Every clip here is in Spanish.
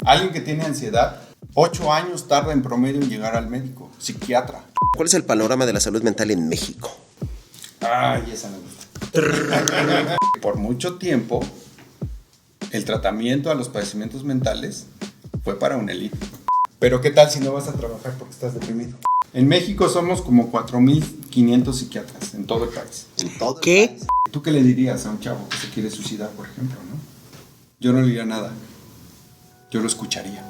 Alguien que tiene ansiedad, 8 años tarda en promedio en llegar al médico, psiquiatra. ¿Cuál es el panorama de la salud mental en México? Ay, esa me gusta. Por mucho tiempo, el tratamiento a los padecimientos mentales fue para una élite. Pero ¿qué tal si no vas a trabajar porque estás deprimido? En México somos como 4.500 psiquiatras en todo el país. ¿Qué? ¿Tú qué le dirías a un chavo que se quiere suicidar, por ejemplo, no? Yo no le diría nada. Yo lo escucharía.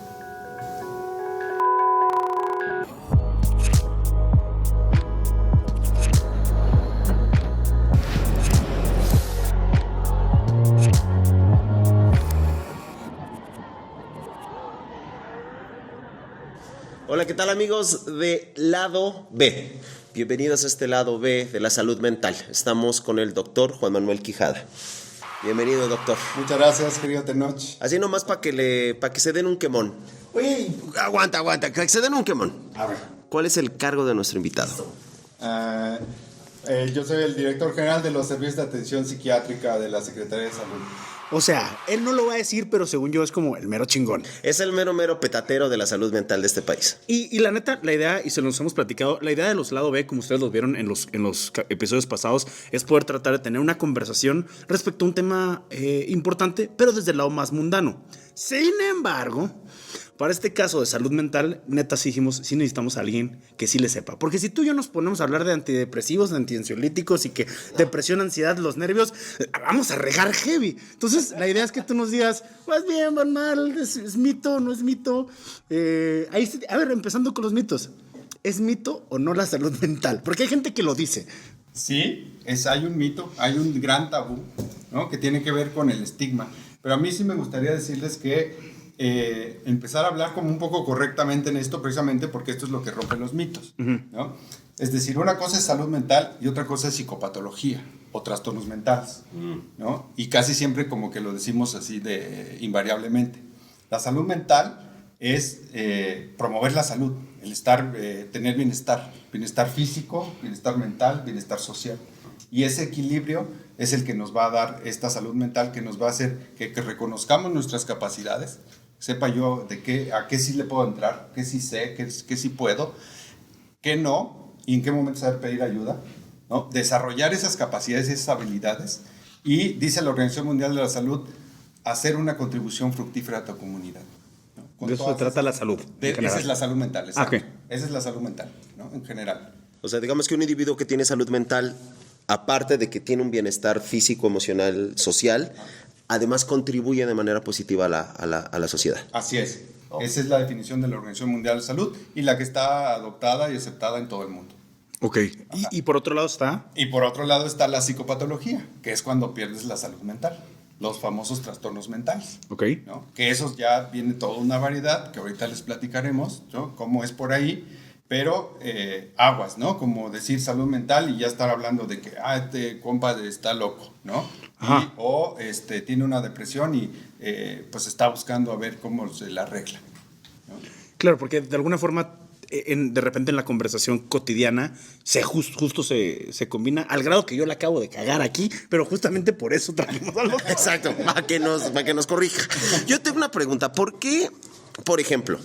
Hola, ¿qué tal amigos de Lado B? Bienvenidos a este Lado B de la salud mental. Estamos con el doctor Juan Manuel Quijada. Bienvenido, doctor. Muchas gracias, querido Tenoch. Así nomás para que se den un quemón. Oye, aguanta, que se den un quemón. A ver. ¿Cuál es el cargo de nuestro invitado? Yo soy el director general de los servicios de atención psiquiátrica de la Secretaría de Salud. O sea, él no lo va a decir, pero según yo es como el mero chingón. Es el mero petatero de la salud mental de este país. Y la neta, la idea, y se los hemos platicado, la idea de los Lado B, como ustedes los vieron en los episodios pasados, es poder tratar de tener una conversación respecto a un tema importante, pero desde el lado más mundano. Sin embargo, para este caso de salud mental, neta, sí dijimos, sí necesitamos a alguien que sí le sepa. Porque si tú y yo nos ponemos a hablar de antidepresivos, de antiansiolíticos y que depresión, ansiedad, los nervios, vamos a regar heavy. Entonces, la idea es que tú nos digas, vas bien, van mal, es mito, no es mito. A ver, empezando con los mitos. ¿Es mito o no la salud mental? Porque hay gente que lo dice. Sí, hay un mito, hay un gran tabú, ¿no? Que tiene que ver con el estigma. Pero a mí sí me gustaría decirles que empezar a hablar como un poco correctamente en esto, precisamente porque esto es lo que rompe los mitos, ¿no? Es decir, una cosa es salud mental y otra cosa es psicopatología o trastornos mentales, ¿no? Y casi siempre como que lo decimos así invariablemente. La salud mental es promover la salud, el tener bienestar físico, bienestar mental, bienestar social. Y ese equilibrio es el que nos va a dar esta salud mental, que nos va a hacer que reconozcamos nuestras capacidades, sepa yo a qué sí le puedo entrar, qué sí sé, qué sí puedo, qué no, y en qué momento saber pedir ayuda, ¿no? Desarrollar esas capacidades y esas habilidades, y dice la Organización Mundial de la Salud, hacer una contribución fructífera a tu comunidad, ¿no? De eso se trata la salud. Esa es la salud mental, exacto. Okay. Esa es la salud mental, ¿no? En general. O sea, digamos que un individuo que tiene salud mental, aparte de que tiene un bienestar físico, emocional, social, además contribuye de manera positiva a la sociedad. Así es. Esa es la definición de la Organización Mundial de Salud y la que está adoptada y aceptada en todo el mundo. Ok. ¿Y por otro lado está? Y por otro lado está la psicopatología, que es cuando pierdes la salud mental. Los famosos trastornos mentales. Ok. ¿No? Que esos ya viene toda una variedad, que ahorita les platicaremos, ¿no? Cómo es por ahí. Pero aguas, ¿no? Como decir salud mental y ya estar hablando de que, este compa está loco, ¿no? O tiene una depresión y pues está buscando a ver cómo se la arregla, ¿no? Claro, porque de alguna forma, de repente en la conversación cotidiana, justo se combina, al grado que yo la acabo de cagar aquí, pero justamente por eso trajimos algo. Exacto, para que nos corrija. Yo tengo una pregunta, ¿por qué? Por ejemplo,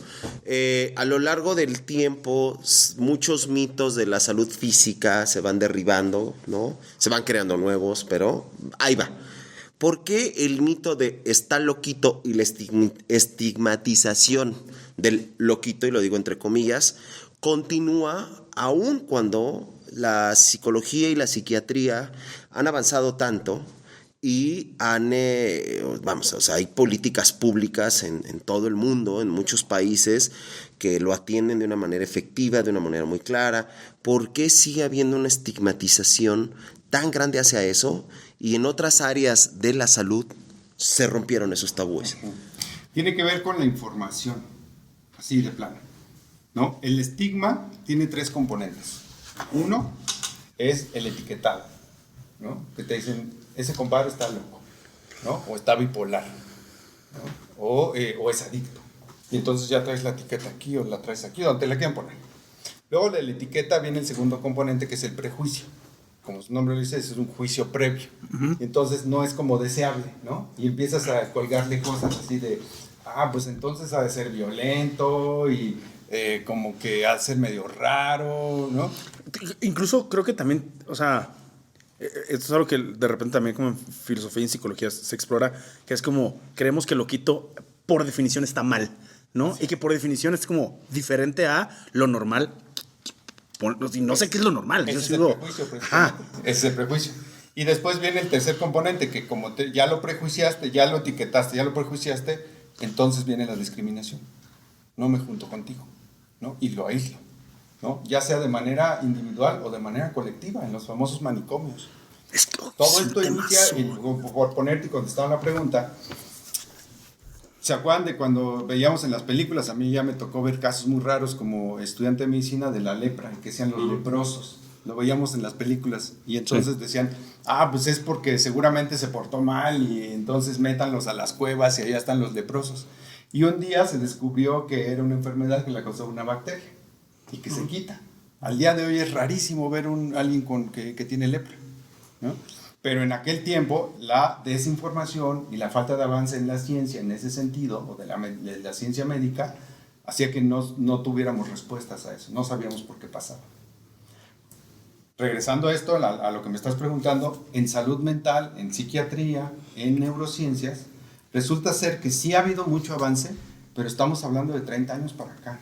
a lo largo del tiempo, muchos mitos de la salud física se van derribando, ¿no? Se van creando nuevos, pero ahí va. ¿Por qué el mito de está loquito y la estigmatización del loquito, y lo digo entre comillas, continúa aún cuando la psicología y la psiquiatría han avanzado tanto? Y hay políticas públicas en todo el mundo, en muchos países, que lo atienden de una manera efectiva, de una manera muy clara. ¿Por qué sigue habiendo una estigmatización tan grande hacia eso? Y en otras áreas de la salud se rompieron esos tabúes. Tiene que ver con la información, así de plano, ¿no? El estigma tiene 3 componentes. Uno es el etiquetado, ¿no? Que te dicen, ese compadre está loco, ¿no? O está bipolar, ¿no? O es adicto. Y entonces ya traes la etiqueta aquí o la traes aquí, donde te la quieran poner. Luego de la etiqueta viene el segundo componente, que es el prejuicio. Como su nombre lo dice, es un juicio previo. Entonces no es como deseable, ¿no? Y empiezas a colgarle cosas así de, pues entonces ha de ser violento y como que ha de ser medio raro, ¿no? Incluso creo que también, o sea, esto es algo que de repente también como en filosofía y en psicología se explora, que es como, creemos que lo quito por definición está mal, ¿no? Sí. Y que por definición es como diferente a lo normal. No sé qué es lo normal. Ese es el prejuicio, precisamente. Ese es el prejuicio. Y después viene el tercer componente, que como ya lo prejuiciaste, ya lo etiquetaste, ya lo prejuiciaste, entonces viene la discriminación. No me junto contigo, ¿no? Y lo aíslo, ¿no? Ya sea de manera individual o de manera colectiva, en los famosos manicomios. Todo esto inicia, por ponerte y contestar una pregunta, ¿se acuerdan de cuando veíamos en las películas? A mí ya me tocó ver casos muy raros como estudiante de medicina de la lepra, que sean los leprosos. Lo veíamos en las películas y entonces decían, pues es porque seguramente se portó mal y entonces métanlos a las cuevas y allá están los leprosos. Y un día se descubrió que era una enfermedad que la causaba una bacteria y que se quita. Al día de hoy es rarísimo ver alguien que tiene lepra, ¿no? Pero en aquel tiempo la desinformación y la falta de avance en la ciencia en ese sentido, o de la ciencia médica, hacía que no tuviéramos respuestas a eso, no sabíamos por qué pasaba. Regresando a esto, a lo que me estás preguntando, en salud mental, en psiquiatría, en neurociencias, resulta ser que sí ha habido mucho avance, pero estamos hablando de 30 años para acá.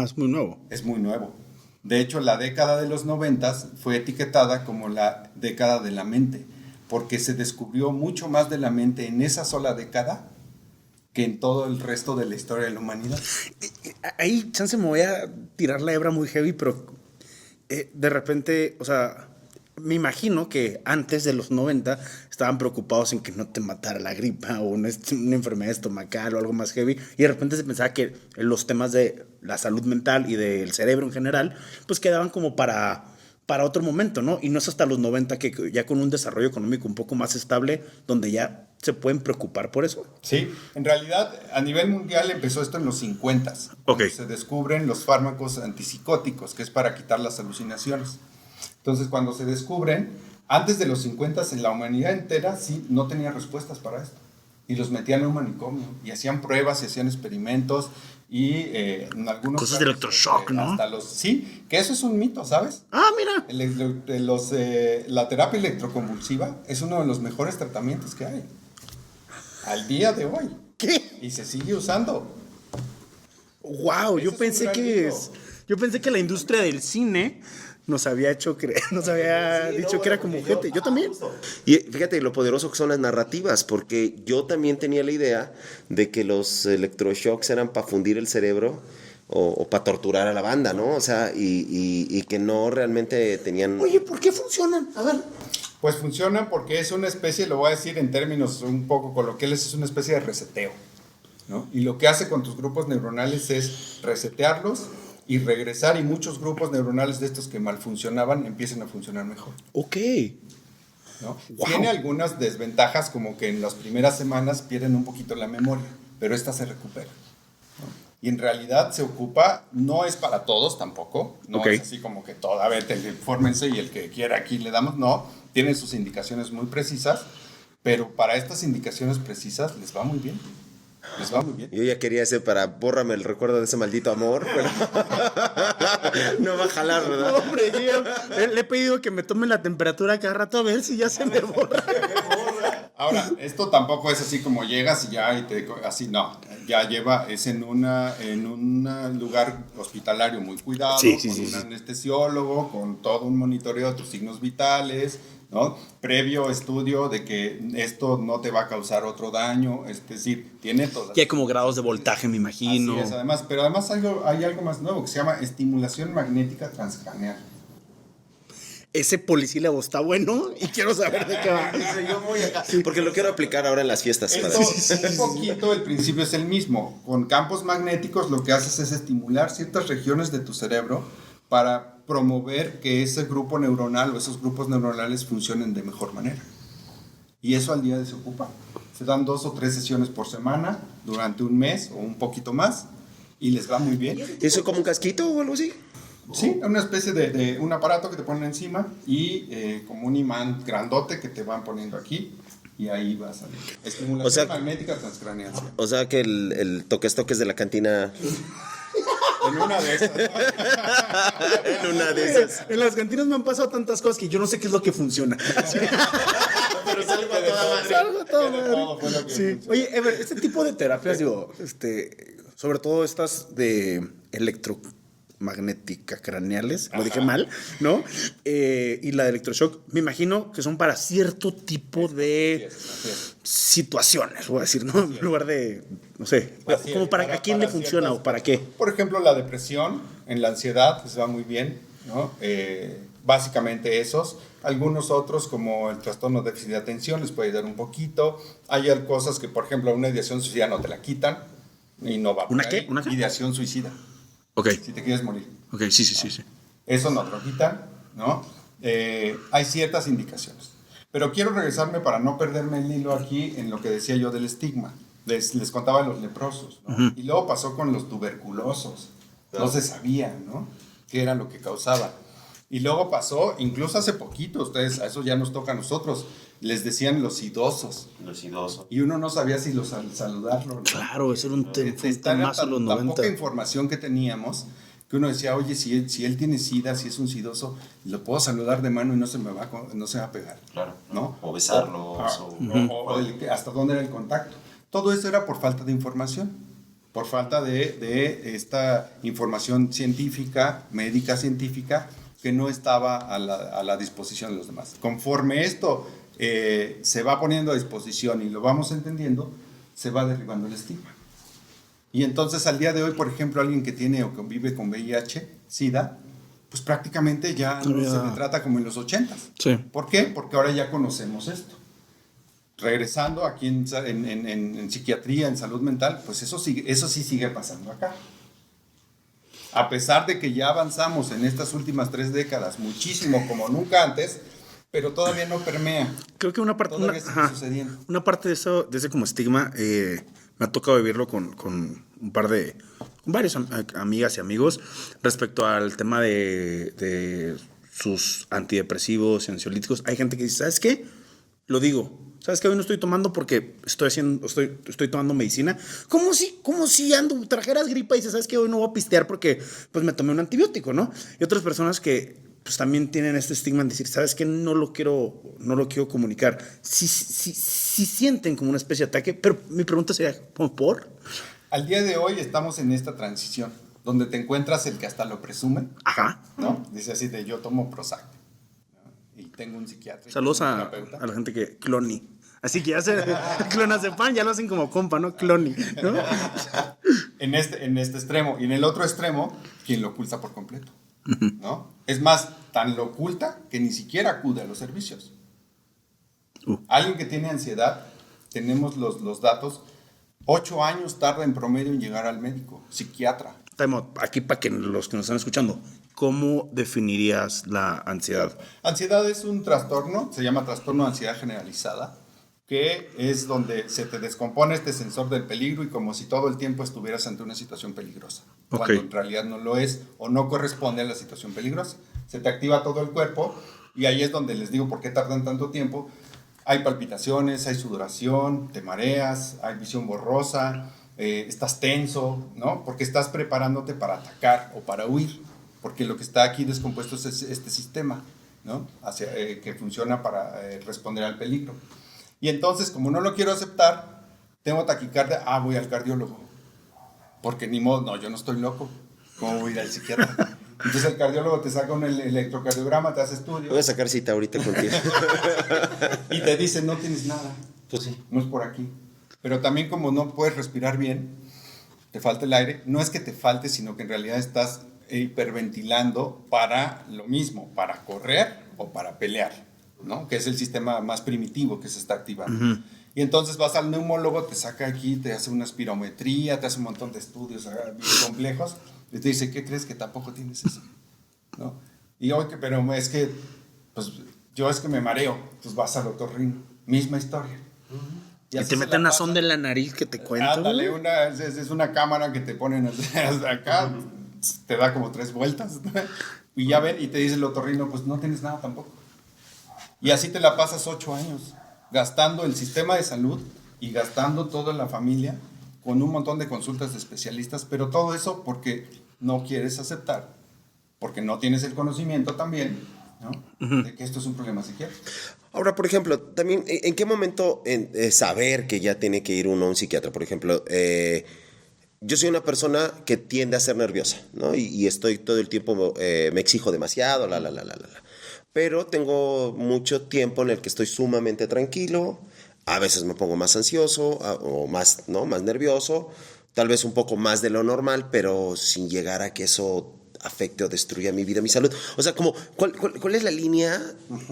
Es muy nuevo. Es muy nuevo. De hecho, la década de los 90 fue etiquetada como la década de la mente, porque se descubrió mucho más de la mente en esa sola década que en todo el resto de la historia de la humanidad. Ahí, chance, me voy a tirar la hebra muy heavy, pero de repente, o sea, me imagino que antes de los 90 estaban preocupados en que no te matara la gripa o una enfermedad estomacal o algo más heavy, y de repente se pensaba que los temas de la salud mental y del cerebro en general, pues quedaban como para otro momento, ¿no? Y no es hasta los 90 que ya con un desarrollo económico un poco más estable, donde ya se pueden preocupar por eso. Sí, en realidad a nivel mundial empezó esto en los 50. Okay. Se descubren los fármacos antipsicóticos, que es para quitar las alucinaciones. Entonces, cuando se descubren, antes de los 50 en la humanidad entera sí no tenía respuestas para esto. Y los metían en un manicomio y hacían pruebas y hacían experimentos y en algunos cosas de electroshock, ¿no? Sí, que eso es un mito, ¿sabes? Mira. La terapia electroconvulsiva es uno de los mejores tratamientos que hay al día de hoy. ¿Qué? Y se sigue usando. Wow, yo pensé que la industria del cine nos había dicho que era como gente. Yo también. Y fíjate lo poderoso que son las narrativas, porque yo también tenía la idea de que los electroshocks eran para fundir el cerebro o para torturar a la banda, ¿no? O sea, y que no realmente tenían... Oye, ¿por qué funcionan? A ver. Pues funcionan porque es una especie, lo voy a decir en términos un poco coloquiales, es una especie de reseteo, ¿no? Y lo que hace con tus grupos neuronales es resetearlos y regresar, y muchos grupos neuronales de estos que mal funcionaban empiezan a funcionar mejor. Ok. ¿No? Wow. Tiene algunas desventajas, como que en las primeras semanas pierden un poquito la memoria, pero esta se recupera, ¿no? Y en realidad se ocupa, no es para todos tampoco, no es así como que a ver, infórmense y el que quiera aquí le damos, no, tienen sus indicaciones muy precisas, pero para estas indicaciones precisas les va muy bien. Les va muy bien. Yo ya quería hacer para bórrame el recuerdo de ese maldito amor, pero no va a jalar, ¿verdad? No, hombre, le he pedido que me tome la temperatura cada rato a ver si ya se me borra. Ahora, esto tampoco es así como llegas y ya así no, ya es en un lugar hospitalario muy cuidado, con un anestesiólogo, con todo un monitoreo de tus signos vitales, ¿no? Previo estudio de que esto no te va a causar otro daño, es decir, tiene todas. Y hay como grados de voltaje, me imagino. Así es, además, pero además hay algo más nuevo que se llama estimulación magnética transcraneal. Ese polisílabo está bueno y quiero saber de qué va. Yo voy acá, porque lo quiero aplicar ahora en las fiestas. Un poquito, el principio es el mismo. Con campos magnéticos lo que haces es estimular ciertas regiones de tu cerebro para promover que ese grupo neuronal o esos grupos neuronales funcionen de mejor manera. Y eso al día se ocupa. Se dan 2 o 3 sesiones por semana durante un mes o un poquito más y les va muy bien. ¿Eso como un casquito o algo así? Sí, una especie de un aparato que te ponen encima y como un imán grandote que te van poniendo aquí y ahí va a salir. Estimulación O sea, magnética transcraneal. O sea que el toques de la cantina. En una de esas. En una de esas. En las cantinas me han pasado tantas cosas que yo no sé qué es lo que funciona. Pero salgo a toda madre. Salgo a toda Que de madre. todo fue lo que Sí. funcionó. Oye, Ever, este tipo de terapias, digo, sobre todo estas de electromagnética craneales, lo dije mal, ¿no? Y la de electroshock, me imagino que son para cierto tipo de Así es. situaciones, voy a decir, ¿no? En lugar de, no sé, Así como es, para a quién le funciona ciertas- o para qué. Por ejemplo, la depresión, en la ansiedad, pues va muy bien, ¿no? Básicamente esos. Algunos otros, como el trastorno de déficit de atención, les puede ayudar un poquito. Hay cosas que, por ejemplo, una ideación suicida no te la quitan y no va por ¿Una ahí. qué? ¿Una qué? Ideación suicida, Ok, si te quieres morir. ok, sí. Eso no te lo quitan, ¿no? Hay ciertas indicaciones. Pero quiero regresarme para no perderme el hilo aquí en lo que decía yo del estigma. Les contaba de los leprosos, ¿no? Y luego pasó con los tuberculosos. No se sabía, ¿no? Qué era lo que causaba. Y luego pasó, incluso hace poquito, ustedes, a eso ya nos toca a nosotros, les decían los idosos. Los idosos. Y uno no sabía si los saludarlo. ¿no? Claro, ese era un Era temazo en los tan 90. poca información que teníamos que uno decía, oye, si él tiene SIDA, si es un sidoso, lo puedo saludar de mano y no se me va a pegar. Claro. ¿No? O besarlos. Hasta dónde era el contacto. Todo eso era por falta de información, por falta de esta información científica, médica científica, que no estaba a la disposición de los demás. Conforme esto se va poniendo a disposición y lo vamos entendiendo, se va derribando el estigma. Y entonces al día de hoy, por ejemplo, alguien que tiene o convive con VIH, SIDA, pues prácticamente ya no se le trata como en los 80s. Sí. ¿Por qué? Porque ahora ya conocemos esto. Regresando aquí en psiquiatría, en salud mental, pues eso sí sigue pasando acá. A pesar de que ya avanzamos en estas últimas 3 décadas muchísimo como nunca antes, pero todavía no permea. Creo que una parte, Todavía sigue sucediendo. una parte de eso, de ese como estigma, me ha tocado vivirlo con un par de, con varias amigas y amigos respecto al tema de sus antidepresivos y ansiolíticos. Hay gente que dice, ¿sabes qué? Lo digo. ¿Sabes qué? Hoy no estoy tomando porque estoy tomando medicina. Como si trajeras gripa y dices, ¿sabes qué? Hoy no voy a pistear porque pues me tomé un antibiótico, ¿no? Y otras personas que pues también tienen este estigma en decir, ¿sabes qué? No lo quiero comunicar. Sí sienten como una especie de ataque, pero mi pregunta sería, ¿por? Al día de hoy estamos en esta transición, donde te encuentras el que hasta lo presume, Ajá. ¿no? Dice así de yo tomo Prozac, ¿no? Y tengo un psiquiatra. Saludos un a terapeuta. la gente que cloni. Así que ya se clonazepam, ya lo hacen como compa, ¿no? Cloni, ¿no? En este extremo. Y en el otro extremo, quien lo oculta por completo, ¿no? Es más, tan lo oculta que ni siquiera acude a los servicios. Alguien que tiene ansiedad, tenemos los datos, 8 años tarda en promedio en llegar al médico, psiquiatra. Aquí para que los que nos están escuchando, ¿cómo definirías la ansiedad? Ansiedad es un trastorno, se llama trastorno de ansiedad generalizada, que es donde se te descompone este sensor del peligro y como si todo el tiempo estuvieras ante una situación peligrosa, cuando en realidad no lo es o no corresponde a la situación peligrosa. Se te activa todo el cuerpo y ahí es donde les digo por qué tardan tanto tiempo. Hay palpitaciones, hay sudoración, te mareas, hay visión borrosa, estás tenso, ¿no? Porque estás preparándote para atacar o para huir, porque lo que está aquí descompuesto es este sistema, ¿no? Que funciona para responder al peligro. Y entonces, como no lo quiero aceptar, tengo taquicardia, voy al cardiólogo. Porque ni modo, no, yo no estoy loco. ¿Cómo voy a ir al psiquiatra? Entonces el cardiólogo te saca un electrocardiograma, te hace estudios. Voy a sacar cita ahorita contigo. Y te dice, no tienes nada. Pues sí. No es por aquí. Pero también como no puedes respirar bien, te falta el aire, no es que te falte, sino que en realidad estás hiperventilando para lo mismo, para correr o para pelear, ¿no? Que es el sistema más primitivo que se está activando. Y entonces vas al neumólogo, te saca aquí, te hace una espirometría, te hace un montón de estudios bien complejos, y te dice, ¿qué crees? Que tampoco tienes eso, ¿no? Y oye, pero es que, pues, yo es que me mareo, pues vas al otorrino, misma historia. Y te meten una sonda en la nariz que te cuento. Ándale, es una cámara que te ponen hasta acá, te da como 3 vueltas, ¿no? Y ya ven, y te dice el otorrino, pues no tienes nada tampoco. Y así te la pasas 8 años. gastando el sistema de salud y gastando todo en la familia con un montón de consultas de especialistas, pero todo eso porque no quieres aceptar, porque no tienes el conocimiento también, ¿no? De que esto es un problema psiquiátrico. Ahora, por ejemplo, también, ¿en qué momento saber que ya tiene que ir uno a un psiquiatra? Por ejemplo, yo soy una persona que tiende a ser nerviosa, ¿no? Y estoy todo el tiempo, me exijo demasiado, Pero tengo mucho tiempo en el que estoy sumamente tranquilo, a veces me pongo más ansioso o más, ¿no? Más nervioso, tal vez un poco más de lo normal, pero sin llegar a que eso afecte o destruya mi vida, mi salud. O sea, como, ¿cuál es la línea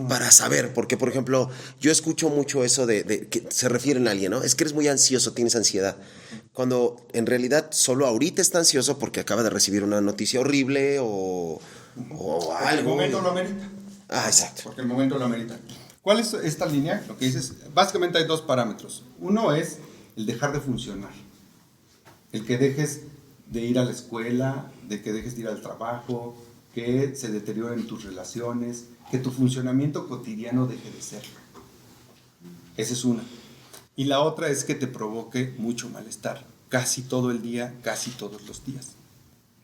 para saber? Porque, por ejemplo, yo escucho mucho eso de que se refieren a alguien, ¿no? Es que eres muy ansioso, tienes ansiedad. Cuando en realidad solo ahorita está ansioso porque acaba de recibir una noticia horrible o algo. El momento lo amerita. Exacto. Porque el momento lo amerita. ¿Cuál es esta línea? Lo que dices, básicamente hay dos parámetros. Uno es el dejar de funcionar. El que dejes de ir a la escuela, de que dejes de ir al trabajo, que se deterioren tus relaciones, que tu funcionamiento cotidiano deje de ser. Esa es una. Y la otra es que te provoque mucho malestar, casi todo el día, casi todos los días,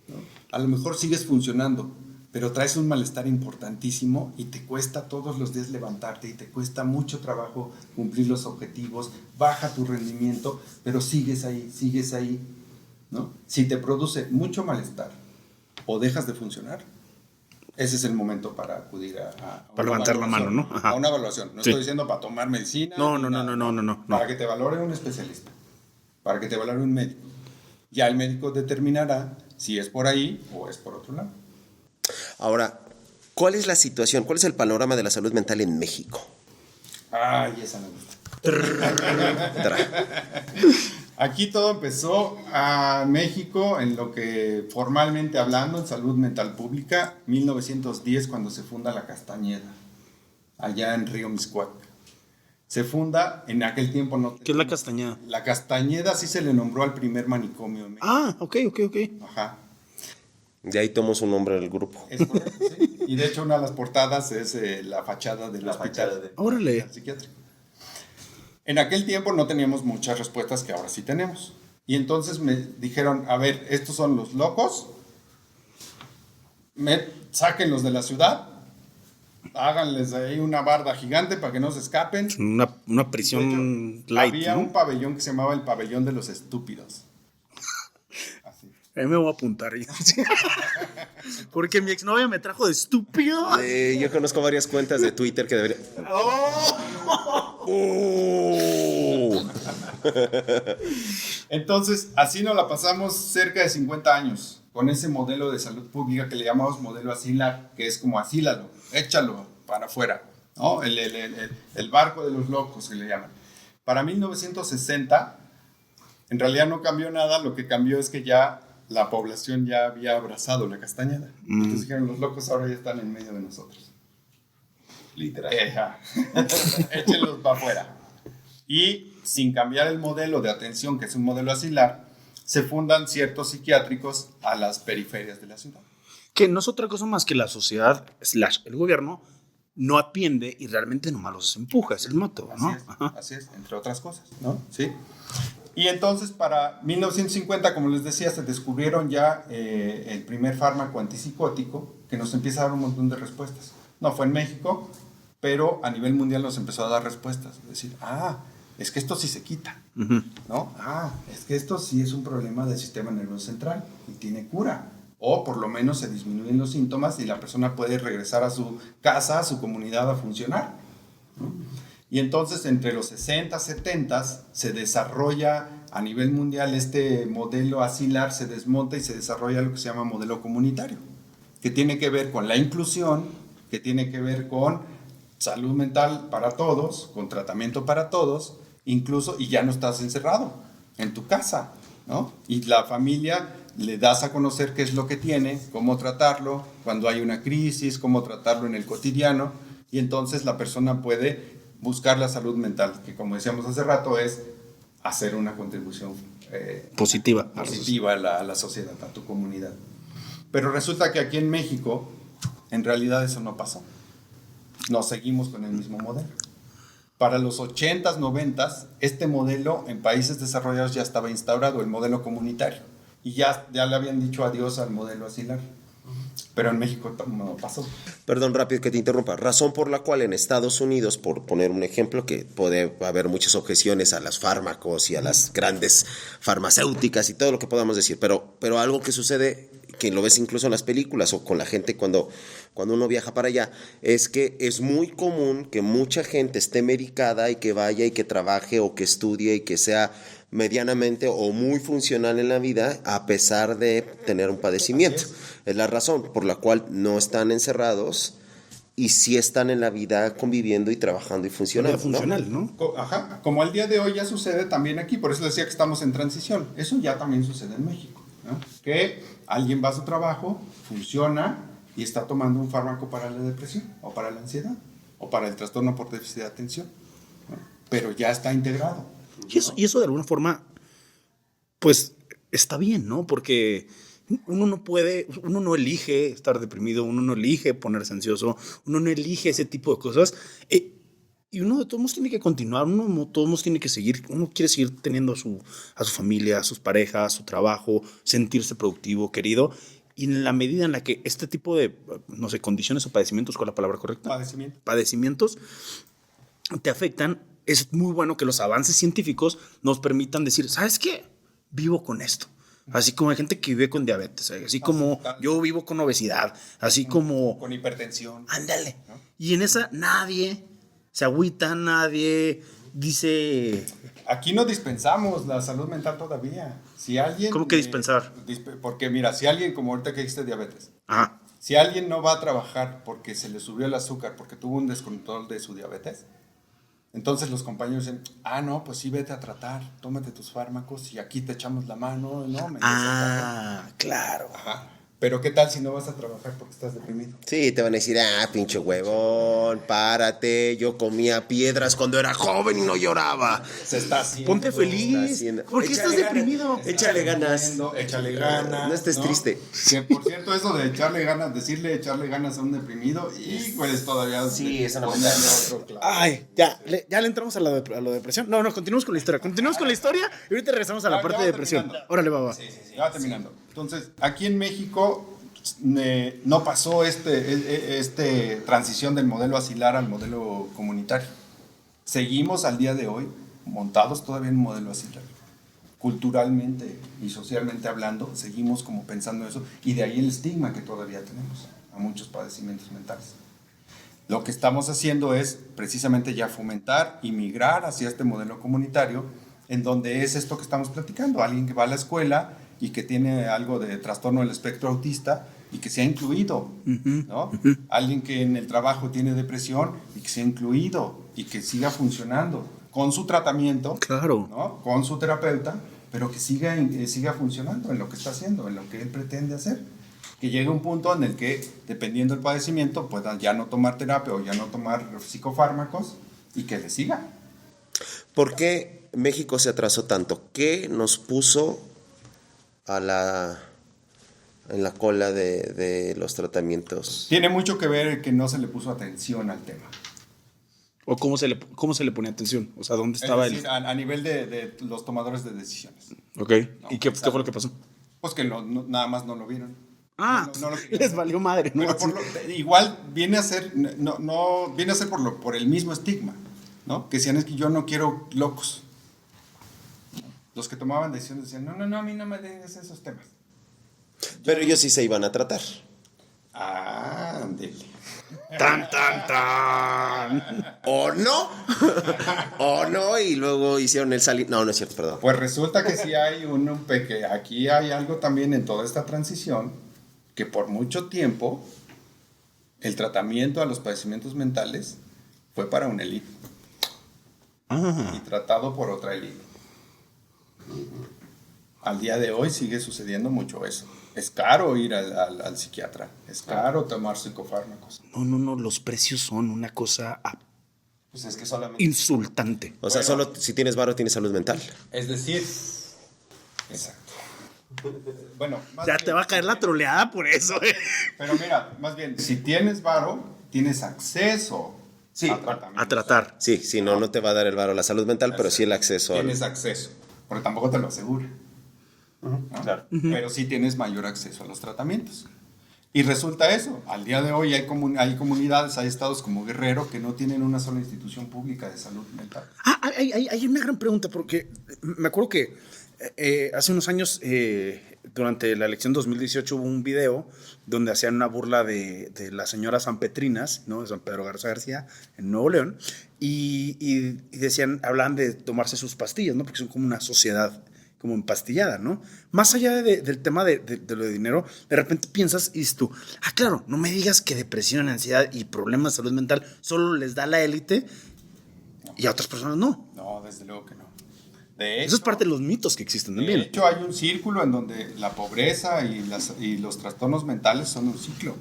¿no? A lo mejor sigues funcionando, pero traes un malestar importantísimo y te cuesta todos los días levantarte y te cuesta mucho trabajo cumplir los objetivos, baja tu rendimiento, pero sigues ahí, ¿no? Si te produce mucho malestar o dejas de funcionar, ese es el momento para acudir a para levantar la mano, ¿no? Ajá. A una evaluación. No estoy diciendo para tomar medicina. No. Para que te valore un especialista, para que te valore un médico. Ya el médico determinará si es por ahí o es por otro lado. Ahora, ¿cuál es la situación? ¿Cuál es el panorama de la salud mental en México? Ay, esa me gusta. Aquí todo empezó a México en lo que formalmente hablando en salud mental pública, 1910 cuando se funda la Castañeda, allá en Río Mixcoac. Se funda, en aquel tiempo no... ¿Qué es la Castañeda? La Castañeda así se le nombró al primer manicomio en México. Ah, ok. Ajá. De ahí tomó su nombre el grupo. Es correcto, sí. Y de hecho una de las portadas es la fachada del hospital Órale. psiquiátrico. En aquel tiempo no teníamos muchas respuestas que ahora sí tenemos. Y entonces me dijeron, a ver, estos son los locos, sáquenlos de la ciudad, háganles ahí una barda gigante para que no se escapen. Una prisión hecho, light, había ¿no? un pabellón que se llamaba el pabellón de los estúpidos. Así. Ahí me voy a apuntar. Porque mi exnovia me trajo de estúpido. Yo conozco varias cuentas de Twitter que deberían... Entonces, así nos la pasamos cerca de 50 años con ese modelo de salud pública que le llamamos modelo Asilar, que es como asílalo, échalo para afuera, ¿no? El barco de los locos que le llaman. Para 1960, en realidad no cambió nada, lo que cambió es que ya la población ya había abrazado la Castañeda. Entonces dijeron, los locos ahora ya están en medio de nosotros. Literal. Échenlos para afuera. Y sin cambiar el modelo de atención, que es un modelo asilar, se fundan ciertos psiquiátricos a las periferias de la ciudad. Que no es otra cosa más que la sociedad, el gobierno, no atiende y realmente nomás los empuja, es el moto, ¿no? Así es, entre otras cosas, ¿no? Sí. Y entonces para 1950, como les decía, se descubrieron ya el primer fármaco antipsicótico que nos empieza a dar un montón de respuestas. No fue en México, pero a nivel mundial nos empezó a dar respuestas. Es decir, es que esto sí se quita, ¿no? Es que esto sí es un problema del sistema nervioso central y tiene cura. O por lo menos se disminuyen los síntomas y la persona puede regresar a su casa, a su comunidad a funcionar, ¿no? Y entonces entre los 60, 70 se desarrolla a nivel mundial este modelo asilar, se desmonta y se desarrolla lo que se llama modelo comunitario, que tiene que ver con la inclusión, que tiene que ver con salud mental para todos, con tratamiento para todos, incluso, y ya no estás encerrado en tu casa, ¿no? Y la familia le das a conocer qué es lo que tiene, cómo tratarlo, cuando hay una crisis, cómo tratarlo en el cotidiano, y entonces la persona puede buscar la salud mental, que como decíamos hace rato es hacer una contribución positiva a la sociedad, a tu comunidad. Pero resulta que aquí en México, en realidad eso no pasó. Nos seguimos con el mismo modelo. para los 80s, 90s, este modelo en países desarrollados ya estaba instaurado, el modelo comunitario. Y ya le habían dicho adiós al modelo asilar. Pero en México no pasó. Perdón, rápido que te interrumpa. Razón por la cual en Estados Unidos, por poner un ejemplo, que puede haber muchas objeciones a los fármacos y a las grandes farmacéuticas y todo lo que podamos decir, pero algo que sucede, que lo ves incluso en las películas o con la gente cuando uno viaja para allá, es que es muy común que mucha gente esté medicada y que vaya y que trabaje o que estudie y que sea medianamente o muy funcional en la vida a pesar de tener un padecimiento. Es la razón por la cual no están encerrados y sí están en la vida conviviendo y trabajando y funcionando. Funcional, ¿no? Ajá, como al día de hoy ya sucede también aquí, por eso decía que estamos en transición. Eso ya también sucede en México, ¿no? Que alguien va a su trabajo, funciona y está tomando un fármaco para la depresión o para la ansiedad o para el trastorno por déficit de atención, ¿no? Pero ya está integrado. Y eso de alguna forma, pues está bien, ¿no? Porque uno no elige estar deprimido, uno no elige ponerse ansioso, uno no elige ese tipo de cosas. Y uno de todos modos tiene que continuar, uno de todos modos tiene que seguir, uno quiere seguir teniendo a su familia, a sus parejas, su trabajo, sentirse productivo, querido. Y en la medida en la que este tipo de, no sé, condiciones o padecimientos, ¿cuál es la palabra correcta? Padecimientos te afectan. Es muy bueno que los avances científicos nos permitan decir, ¿sabes qué? Vivo con esto. Así como hay gente que vive con diabetes, así como yo vivo con obesidad, así como... Con hipertensión. Ándale. ¿No? Y en esa nadie se agüita, nadie dice... Aquí no dispensamos la salud mental todavía. Si alguien... ¿Cómo que dispensar? Porque mira, si alguien, como ahorita que dijiste diabetes, Ajá. Si alguien no va a trabajar porque se le subió el azúcar, porque tuvo un descontrol de su diabetes, entonces los compañeros dicen, no, pues sí, vete a tratar, tómate tus fármacos y aquí te echamos la mano, ¿no? Claro. Ajá. Pero ¿qué tal si no vas a trabajar porque estás deprimido? Sí, te van a decir, pinche huevón, párate, yo comía piedras cuando era joven y no lloraba. Se está haciendo. Ponte feliz. ¿Por qué estás deprimido? Échale ganas. Échale ganas. No estés triste. Que por cierto, eso de echarle ganas, decirle echarle ganas a un deprimido, y pues todavía... Sí, eso no me Ay, ya le entramos a la depresión. No, continuamos con la historia. Continuamos con la historia y ahorita regresamos a la parte de depresión. Órale, baba. Sí, ya va terminando. Entonces, aquí en México no pasó este transición del modelo asilar al modelo comunitario. Seguimos al día de hoy montados todavía en un modelo asilar. Culturalmente y socialmente hablando, seguimos como pensando eso, y de ahí el estigma que todavía tenemos a muchos padecimientos mentales. Lo que estamos haciendo es precisamente ya fomentar y migrar hacia este modelo comunitario, en donde es esto que estamos platicando, alguien que va a la escuela y que tiene algo de trastorno del espectro autista y que se ha incluido, ¿no? Alguien que en el trabajo tiene depresión y que se ha incluido y que siga funcionando con su tratamiento, claro, ¿no? Con su terapeuta, pero que siga funcionando en lo que está haciendo, en lo que él pretende hacer. Que llegue un punto en el que, dependiendo del padecimiento, pueda ya no tomar terapia o ya no tomar psicofármacos y que le siga. ¿Por qué México se atrasó tanto? ¿Qué nos puso en la cola de los tratamientos? Tiene mucho que ver que no se le puso atención al tema. ¿O cómo se le pone atención? O sea, ¿dónde estaba él? A nivel de los tomadores de decisiones. Ok. ¿No? ¿Y qué fue lo que pasó? Pues que nada más no lo vieron. No les valió madre, ¿no? Pero igual viene a ser, viene a ser por el mismo estigma, ¿no? Que decían, es que yo no quiero locos. Los que tomaban decisiones decían, no, a mí no me des esos temas. Pero ellos sí se iban a tratar. Ándele. ¡Tan! ¿O no? ¿O no? Y luego hicieron el salir. No es cierto, perdón. Pues resulta que sí hay que aquí hay algo también en toda esta transición, que por mucho tiempo el tratamiento a los padecimientos mentales fue para una élite. Y tratado por otra élite. Al día de hoy sigue sucediendo mucho eso. Es caro ir al psiquiatra. Es caro tomar psicofármacos. No. Los precios son una cosa Pues es que solamente... insultante. O sea, solo si tienes varo tienes salud mental. Es decir... Exacto. Bueno, ya te va a caer la troleada por eso. Pero mira, más bien, si tienes varo, tienes acceso Sí, a tratamientos. A tratar. Sí, sí, no te va a dar el varo la salud mental, pero sí el acceso. Tienes acceso, porque tampoco te lo asegura. ¿no? Claro. Pero sí tienes mayor acceso a los tratamientos. Y resulta eso, al día de hoy hay comunidades, hay estados como Guerrero que no tienen una sola institución pública de salud mental. Hay una gran pregunta, porque me acuerdo que hace unos años, durante la elección 2018, hubo un video donde hacían una burla de la señora Sanpetrinas, ¿no? De San Pedro Garza García, en Nuevo León, y decían, hablaban de tomarse sus pastillas, ¿no? Porque son como una sociedad como empastillada, ¿no? Más allá del tema de lo de dinero, de repente piensas y dices tú, claro, no me digas que depresión, ansiedad y problemas de salud mental solo les da a la élite y a otras personas no. No, desde luego que no. De hecho, Eso es parte de los mitos que existen también. De hecho, hay un círculo en donde la pobreza y los trastornos mentales son un ciclo,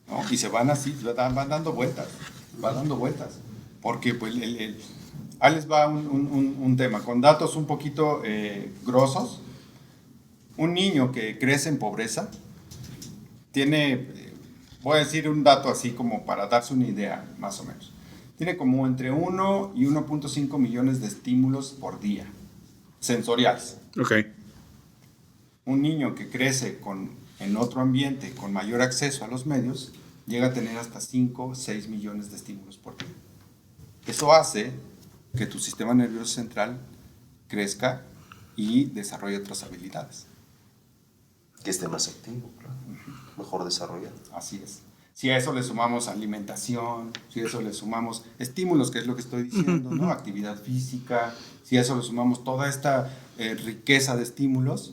¿no? Y se van así, van dando vueltas, porque pues ahí les va un tema, con datos un poquito grosos. Un niño que crece en pobreza tiene, voy a decir un dato así como para darse una idea, más o menos. Tiene como entre 1 y 1.5 millones de estímulos por día, sensoriales. Ok. Un niño que crece en otro ambiente con mayor acceso a los medios, llega a tener hasta 5 o 6 millones de estímulos por día. Eso hace que tu sistema nervioso central crezca y desarrolle otras habilidades. Que esté más activo, claro. Mejor desarrollado. Así es. Si a eso le sumamos alimentación, si a eso le sumamos estímulos, que es lo que estoy diciendo, ¿no? Actividad física, si a eso le sumamos toda esta riqueza de estímulos,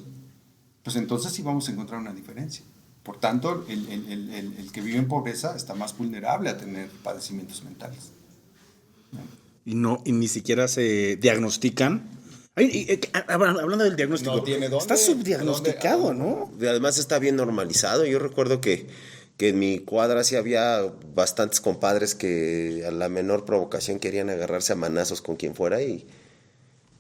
pues entonces sí vamos a encontrar una diferencia. Por tanto, el que vive en pobreza está más vulnerable a tener padecimientos mentales. Y ni siquiera se diagnostican. Hablando del diagnóstico, No tiene dónde. está subdiagnosticado, ¿no? Además está bien normalizado. Yo recuerdo que en mi cuadra sí había bastantes compadres que a la menor provocación querían agarrarse a manazos con quien fuera y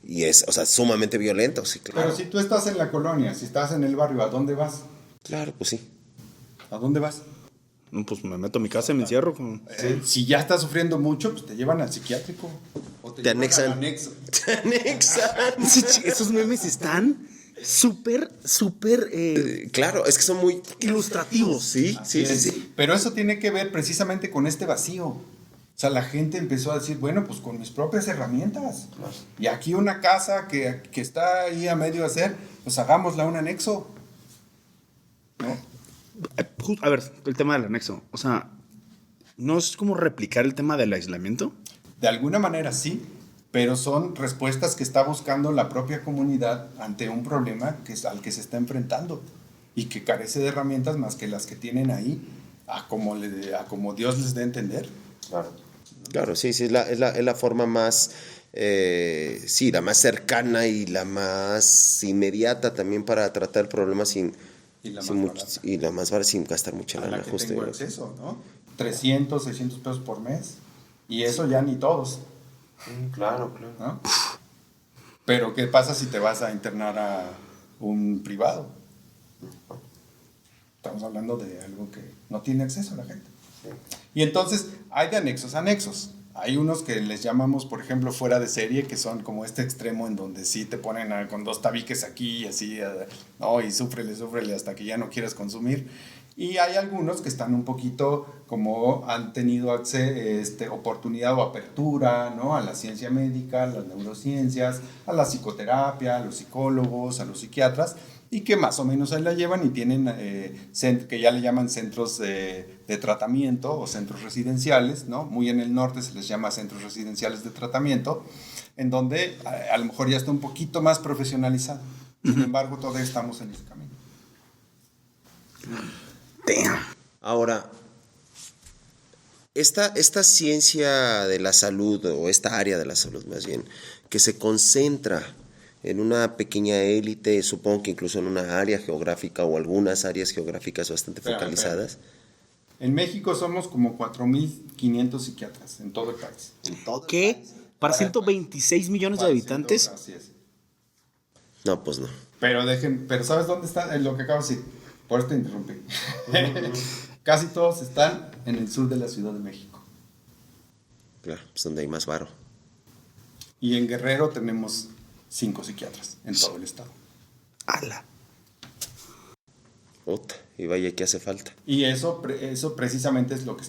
es, o sea, sumamente violento, sí, claro. Pero si tú estás en la colonia, si estás en el barrio, ¿a dónde vas? Claro, pues sí. ¿A dónde vas? No, pues me meto a mi casa y me encierro. Si ya estás sufriendo mucho, pues te llevan al psiquiátrico. O Te llevan anexan. al anexo. Te anexan. Esos memes están súper Claro, es que son muy ilustrativos. Sí. Pero eso tiene que ver precisamente con este vacío. O sea, la gente empezó a decir, bueno, pues con mis propias herramientas. Y aquí una casa que está ahí a medio hacer, pues hagámosla un anexo. ¿No? A ver, el tema del anexo. O sea, ¿no es como replicar el tema del aislamiento? De alguna manera sí, pero son respuestas que está buscando la propia comunidad ante un problema al que se está enfrentando y que carece de herramientas más que las que tienen ahí, a como Dios les dé a entender. Claro, sí, es la forma más, la más cercana y la más inmediata también para tratar el problema sin gastar mucha a la lana, que justo. tengo acceso, ¿no? 300, 600 pesos por mes, y eso ya ni todos. Claro. ¿No? Pero ¿qué pasa si te vas a internar a un privado? Estamos hablando de algo que no tiene acceso a la gente. Y entonces hay de anexos a anexos. Hay unos que les llamamos, por ejemplo, fuera de serie, que son como este extremo en donde sí te ponen con 2 tabiques aquí y así, ¿no? Y súfrele hasta que ya no quieras consumir. Y hay algunos que están un poquito como han tenido oportunidad o apertura, ¿no? A la ciencia médica, a las neurociencias, a la psicoterapia, a los psicólogos, a los psiquiatras, y que más o menos ahí la llevan y tienen que ya le llaman centros de tratamiento o centros residenciales, ¿no? Muy en el norte se les llama centros residenciales de tratamiento, en donde a lo mejor ya está un poquito más profesionalizado. Sin embargo, todavía estamos en ese camino. Ahora, esta ciencia de la salud, o esta área de la salud más bien, que se concentra en una pequeña élite, supongo que incluso en una área geográfica o algunas áreas geográficas bastante focalizadas. En México somos como 4.500 psiquiatras en todo el país. ¿Qué? ¿Para 126 millones de habitantes? Así es. No, pues no. Pero ¿sabes dónde está lo que acabo de decir? Por eso te interrumpí. Casi todos están en el sur de la Ciudad de México. Claro, pues donde hay más varo. Y en Guerrero tenemos 5 psiquiatras en todo el estado. ¡Hala! Puta, y vaya que hace falta. Y eso precisamente es lo que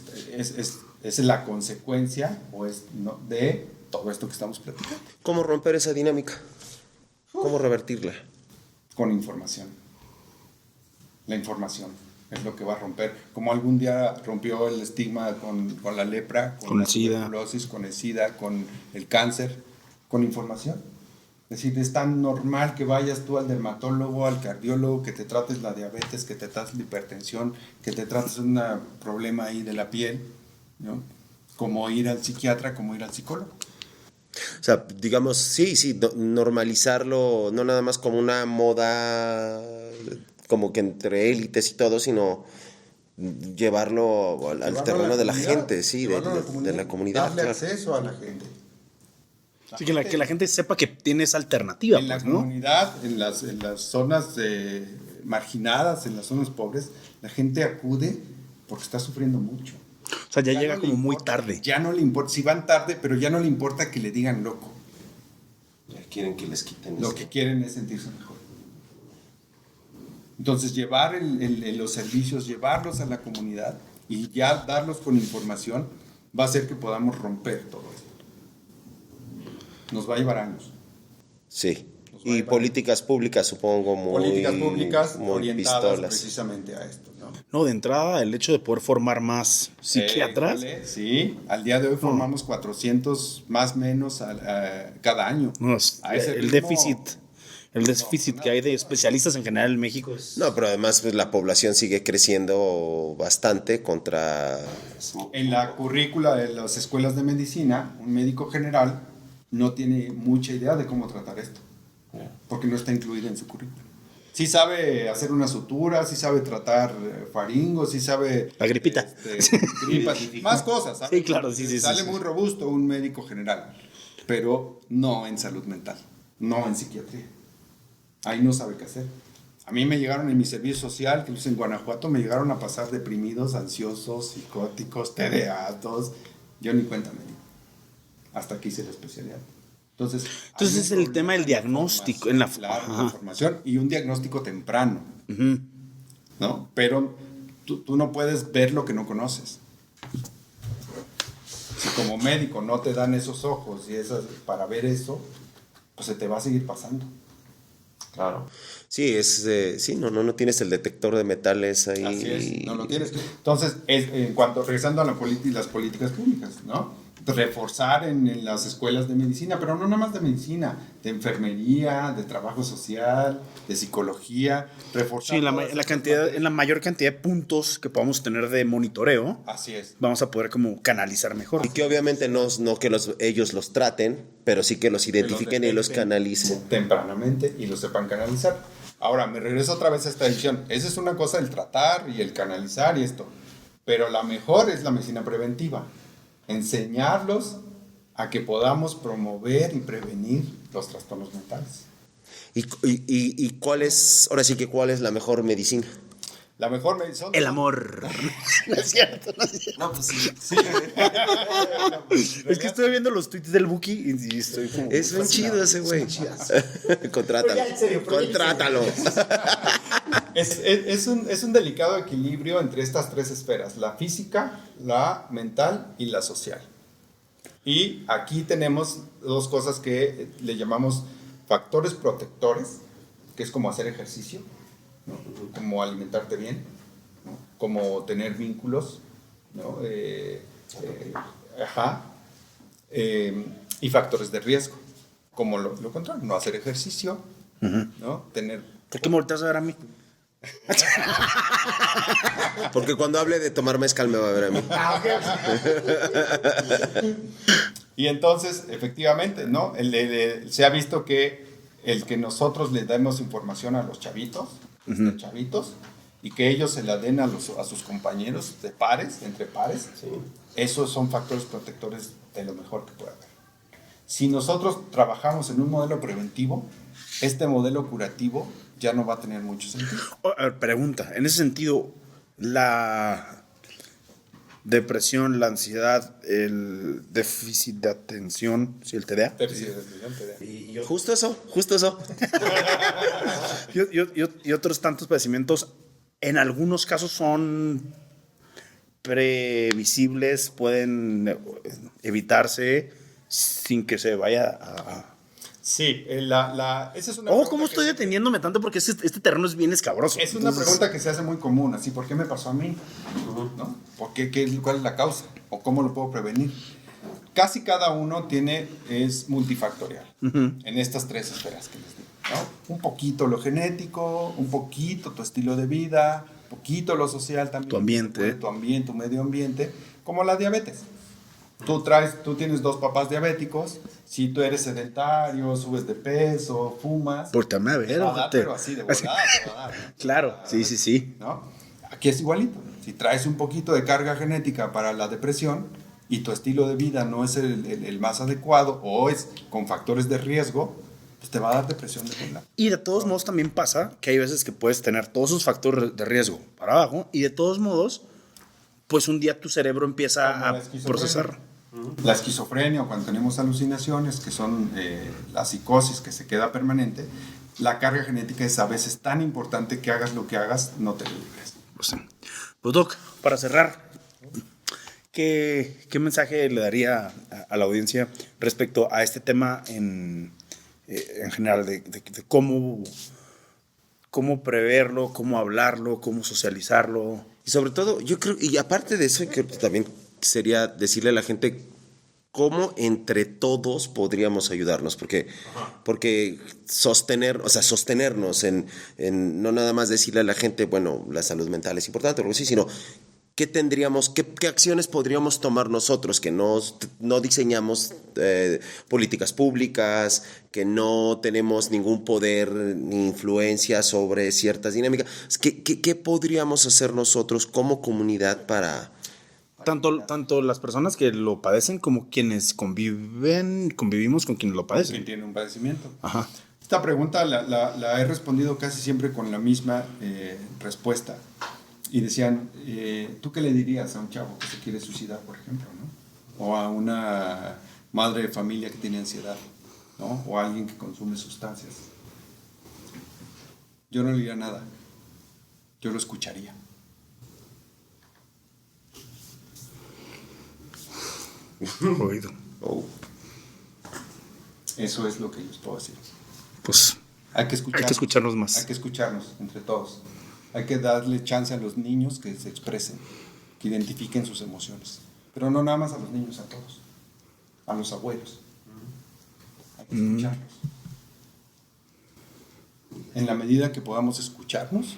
es la consecuencia de todo esto que estamos platicando. ¿Cómo romper esa dinámica? ¿Cómo revertirla? Con información. La información es lo que va a romper. Como algún día rompió el estigma con la lepra, Con la el SIDA. tuberculosis, con el SIDA, con el cáncer, con información. Es decir, es tan normal que vayas tú al dermatólogo, al cardiólogo, que te trates la diabetes, que te trates la hipertensión, que te trates un problema ahí de la piel, ¿no? Como ir al psiquiatra, como ir al psicólogo. O sea, digamos, sí, normalizarlo, no nada más como una moda, como que entre élites y todo, sino llevarlo al terreno de la gente, sí, de la comunidad. Darle Claro. acceso a la gente. Sí, que la gente sepa que tiene esa alternativa, En la pues, ¿no? comunidad, en las zonas marginadas, en las zonas pobres, la gente acude porque está sufriendo mucho. O sea, ya llega no le como muy importa, tarde. Ya no le importa, si van tarde, pero ya no le importa que le digan loco. Ya quieren que les quiten Lo eso. que quieren es sentirse mejor. Entonces, llevar los servicios, llevarlos a la comunidad y ya darlos con información va a hacer que podamos romper todo esto. Nos va a llevar años. Sí. Nos va a Y llevar políticas públicas, supongo, políticas públicas muy orientadas pistolas. precisamente a esto, ¿no? No, de entrada, el hecho de poder formar más psiquiatras. Sí, al día de hoy formamos 400 más o menos cada año. No, A ese el ritmo, déficit que hay de especialistas en general en México es... No, pero además pues, la población sigue creciendo bastante contra... en la currícula de las escuelas de medicina, un médico general no tiene mucha idea de cómo tratar esto, porque no está incluido en su currícula. Sí sabe hacer una sutura, sí sabe tratar faringos, sí sabe... La gripita. Gripas, más cosas, ¿sabes? Sí, claro, sí. Sale muy robusto un médico general, pero no en salud mental, no en psiquiatría. Ahí no sabe qué hacer. A mí me llegaron en mi servicio social, que es en Guanajuato, me llegaron a pasar deprimidos, ansiosos, psicóticos, TDA, todos. Yo ni cuenta me di. Hasta que hice la especialidad. Entonces es el tema del diagnóstico. Claro, la formación y un diagnóstico temprano. ¿No? Pero tú no puedes ver lo que no conoces. Si como médico no te dan esos ojos y para ver eso, pues se te va a seguir pasando. Claro. Sí, no tienes el detector de metales ahí. Así es, no lo tienes. Entonces, en cuanto, regresando a las políticas públicas, ¿no? Reforzar en las escuelas de medicina, pero no nada más de medicina, de enfermería, de trabajo social, de psicología, reforzar. Sí, en la mayor cantidad de puntos que podamos tener de monitoreo, así es. vamos a poder como canalizar mejor. Y que obviamente no que ellos los traten, pero sí que los identifiquen y los canalicen. Tempranamente y los sepan canalizar. Ahora, me regreso otra vez a esta edición. Esa es una cosa, el tratar y el canalizar y esto. Pero la mejor es la medicina preventiva. Enseñarlos a que podamos promover y prevenir los trastornos mentales. ¿Y cuál es la mejor medicina? La mejor medicina. El amor. No es cierto. No, pues sí. Es que estoy viendo los tweets del Buki y estoy como... Es bien chido ese güey. Contrátalo. Pero ya, en serio, Contrátalo. Es un delicado equilibrio entre estas tres esferas, la física, la mental y la social. Y aquí tenemos dos cosas que le llamamos factores protectores, que es como hacer ejercicio, ¿no? Como alimentarte bien, ¿no? Como tener vínculos, ¿no? Y factores de riesgo, como lo contrario, no hacer ejercicio, ¿no? ¿Por qué me volteas a ver a mí? Porque cuando hable de tomar mezcal me va a ver a mí. Y entonces, efectivamente, ¿no? Se ha visto que el que nosotros le demos información a los chavitos, y que ellos se la den a sus compañeros de pares, entre pares, esos son factores protectores de lo mejor que puede haber. Si nosotros trabajamos en un modelo preventivo, este modelo curativo ya no va a tener mucho sentido. A ver, pregunta, en ese sentido, depresión, la ansiedad, el déficit de atención, ¿sí, el TDA? Justo eso. Y otros tantos padecimientos, en algunos casos son previsibles, pueden evitarse sin que se vaya a... Sí, esa es una Oh, pregunta ¿cómo que estoy deteniéndome tanto? Porque este terreno es bien escabroso. Es una pregunta que se hace muy común, así, ¿por qué me pasó a mí? ¿No? ¿Por qué, cuál es la causa? ¿O cómo lo puedo prevenir? Casi cada uno es multifactorial en estas tres esferas que les digo, ¿no? Un poquito lo genético, un poquito tu estilo de vida, un poquito lo social también. Tu ambiente. Tu ambiente, tu medio ambiente, como la diabetes. Tú tienes 2 papás diabéticos, si tú eres sedentario, subes de peso, fumas... Pórtame a ver, te va a dar, ojete. pero así de volada te va a dar, ¿no? Claro, sí. ¿No? Aquí es igualito. Si traes un poquito de carga genética para la depresión y tu estilo de vida no es el más adecuado o es con factores de riesgo, pues te va a dar depresión de volada. Y de todos modos también pasa que hay veces que puedes tener todos esos factores de riesgo para abajo y de todos modos, pues un día tu cerebro empieza Como a la esquizofrenia. procesar. La esquizofrenia o cuando tenemos alucinaciones, que son la psicosis que se queda permanente, la carga genética es a veces tan importante que hagas lo que hagas, no te libres. Pues Doc, para cerrar, ¿qué mensaje le daría a la audiencia respecto a este tema en general, de cómo preverlo, cómo hablarlo, cómo socializarlo? Y sobre todo, yo creo, y aparte de eso, creo que también sería decirle a la gente cómo entre todos podríamos ayudarnos, porque sostenernos en no nada más decirle a la gente, bueno, la salud mental es importante o algo así, sino qué acciones podríamos tomar nosotros que no diseñamos políticas públicas, que no tenemos ningún poder ni influencia sobre ciertas dinámicas. ¿Qué podríamos hacer nosotros como comunidad para... Tanto las personas que lo padecen como quienes convivimos con quienes lo padecen. Quien tiene un padecimiento. Ajá. Esta pregunta la he respondido casi siempre con la misma respuesta. Y decían, ¿tú qué le dirías a un chavo que se quiere suicidar, por ejemplo, ¿no? O a una madre de familia que tiene ansiedad, ¿no? O a alguien que consume sustancias. Yo no le diría nada. Yo lo escucharía. Oído. Oh. Eso es lo que les puedo decir. Pues Hay que escucharnos más. Hay que escucharnos entre todos. Hay que darle chance a los niños que se expresen, que identifiquen sus emociones. Pero no nada más a los niños, a todos. A los abuelos. Hay que escucharlos. En la medida que podamos escucharnos,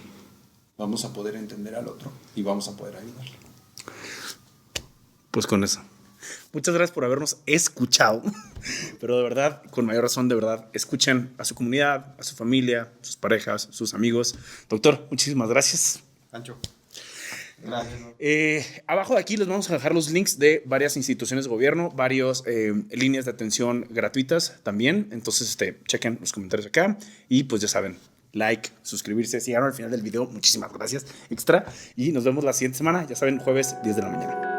vamos a poder entender al otro y vamos a poder ayudarle. Pues con eso. Muchas gracias por habernos escuchado, pero de verdad, con mayor razón, de verdad, escuchen a su comunidad, a su familia, sus parejas, sus amigos. Doctor, muchísimas gracias. Ancho. Gracias. Abajo de aquí les vamos a dejar los links de varias instituciones de gobierno, varias líneas de atención gratuitas también. Entonces, chequen los comentarios acá y pues ya saben, like, suscribirse. Si llegaron al final del video, muchísimas gracias extra y nos vemos la siguiente semana. Ya saben, jueves 10 de la mañana.